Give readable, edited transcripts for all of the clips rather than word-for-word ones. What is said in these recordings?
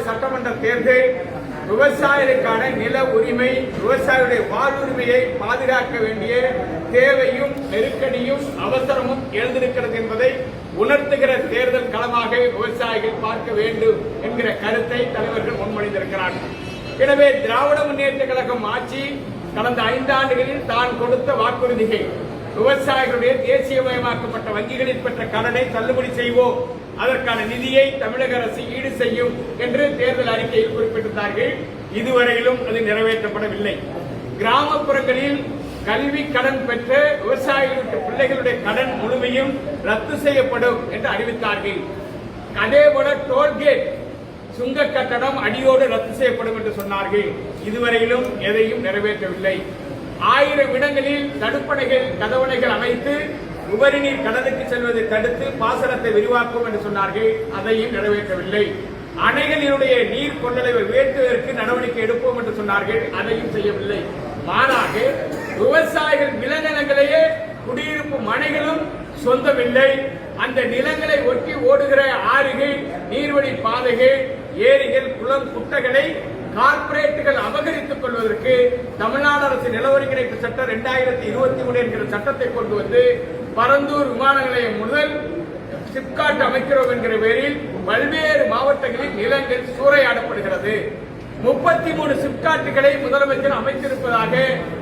சட்டமன்ற தேர்தல் விவசாயிகளுக்கான நில உரிமை, விவசாயிகளுடைய வாழ்வுரிமையை பாதுகாக்க வேண்டிய தேவையும் நெருக்கடியும் அவசரமும் எழுந்திருக்கிறது என்பதை உணர்த்துகிற தேர்தல் களமாக விவசாயிகள் பார்க்க வேண்டும் என்கிற கருத்தை தலைவர்கள் முன்மொழிந்திருக்கிறார்கள். எனவே திராவிட முன்னேற்ற கழகம் ஆட்சி கடந்த 5 ஆண்டுகளில் தான் கொடுத்த வாக்குறுதிகள், விவசாயிகளுடைய தேசியமயமாக்கப்பட்ட வங்கிகளில் பெற்ற கடனை தள்ளுபடி செய்வோம், அதற்கான நிதியை தமிழக அரசு ஈடு செய்யும் என்று தேர்தல் அறிக்கையில் குறிப்பிட்டிருந்தார்கள். இதுவரையிலும் அது நிறைவேற்றப்படவில்லை. கிராமப்புறங்களில் கல்வி கடன் பெற்ற விவசாயிகளுக்கு பிள்ளைகளுடைய கடன் முழுமையும் ரத்து செய்யப்படும் என்று அறிவித்தார்கள். அதேபோல டோல்கேட் சுங்க கட்டணம் அடியோடு ரத்து செய்யப்படும் என்று சொன்னார்கள். இதுவரையிலும் எதையும் நிறைவேற்றவில்லை. 1000 இடங்களில் தடுப்பணைகள், கதவணைகள் அமைத்து உபரி நீர் கடலுக்கு செல்வதை தடுத்து பாசனத்தை விரிவாக்கும் என்று சொன்னார்கள். அதையும் நிறைவேற்றவில்லை. அணைகளினுடைய நீர் கொள்ளளவை உயர்த்துவதற்கு நடவடிக்கை எடுப்போம் என்று சொன்னார்கள். அதையும் செய்யவில்லை. மாறாக விவசாயிகள் விளைநிலங்களையே குடியிருப்பு மனைகளும் சொந்தமில்லை. அந்த நிலங்களை ஒட்டி ஓடுகிற ஆறுகள், நீர்வழி பாதைகள், ஏரிகள், குளம், குட்டைகளை கார்ப்பரேட்டுகள் அபகரித்துக் கொள்வதற்கு தமிழ்நாடு அரசு நில ஒருங்கிணைப்பு சட்டம் 2023 என்கிற சட்டத்தை கொண்டு வந்து பரந்தூர் விமான நிலையம் முதல் சிப்காட் அமைக்கிறோம் என்கிற பேரில் பல்வேறு மாவட்டங்களில் நிலங்கள் சூறையாடப்படுகிறது. 33 சிப்காட்டுகளை முதலமைச்சர் அமைத்திருப்பதாக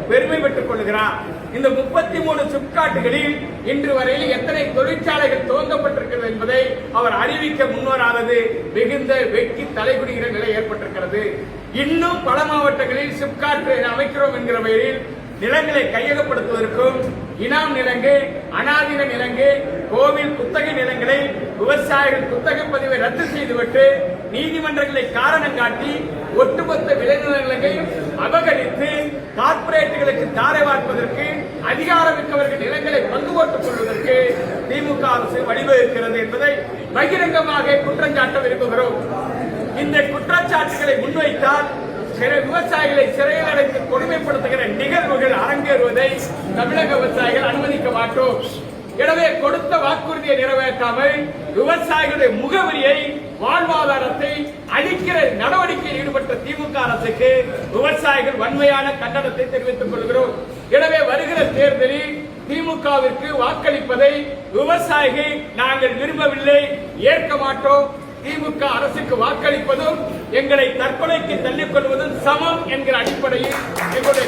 பெருமை பெற்றுக் கொள்கிறார். இந்த 33 சிப்காட்டுகளில் இன்று வரையில் எத்தனை தொழிற்சாலைகள் துவங்கப்பட்டிருக்கிறது என்பதை அவர் அறிவிக்க முன்வராதது மிகுந்த வெட்கி தலைகுனிகிற நிலை ஏற்பட்டிருக்கிறது. இன்னும் பல மாவட்டங்களில் சிப்காட் அமைக்கிறோம் என்கிற பெயரில் நிலங்களை கையகப்படுத்துவதற்கும் இனாம் நிலங்கள், அனாதீன நிலங்கள், கோவில் குத்தகை நிலங்களை விவசாயிகள் குத்தகை பதிவை ரத்து செய்துவிட்டு நீதிமன்றங்களை காரணம் காட்டி ஒட்டுமொத்த விளைநிலங்களை அபகரித்து கார்ப்பரேட்டுகளுக்கு தாரை வார்ப்பதற்கு அதிகாரமிக்கவர்கள் நிலங்களை பங்கு போட்டுக் கொள்வதற்கு திமுக அரசு வழிவகுக்கிறது என்பதை பகிரங்கமாக குற்றஞ்சாட்ட விரும்புகிறோம். இந்த குற்றச்சாட்டுகளை முன்வைத்தால் விவசாயிகளை சிறையில் அடைத்து கொடுமைப்படுத்துகிற நிகழ்வுகள் அரங்கேறுவதை தமிழக விவசாயிகள் அனுமதிக்க மாட்டோம். எனவே கொடுத்த வாக்குறுதியை நிறைவேற்றாமல் விவசாயிகளுடைய முகவரியை, வாழ்வாதாரத்தை அளிக்கிற நடவடிக்கையில் ஈடுபட்ட திமுக அரசுக்கு விவசாயிகள் வன்மையான கண்டனத்தை தெரிவித்துக் கொள்கிறோம். எனவே வருகிற தேர்தலில் திமுகவிற்கு வாக்களிப்பதை விவசாயிகள் நாங்கள் விரும்பவில்லை, ஏற்க மாட்டோம். திமுக அரசுக்கு வாக்களிப்பதும் எங்களை தற்கொலைக்கு தள்ளிக் கொள்வதும் சமம் என்கிற அடிப்படையில் எங்களுடைய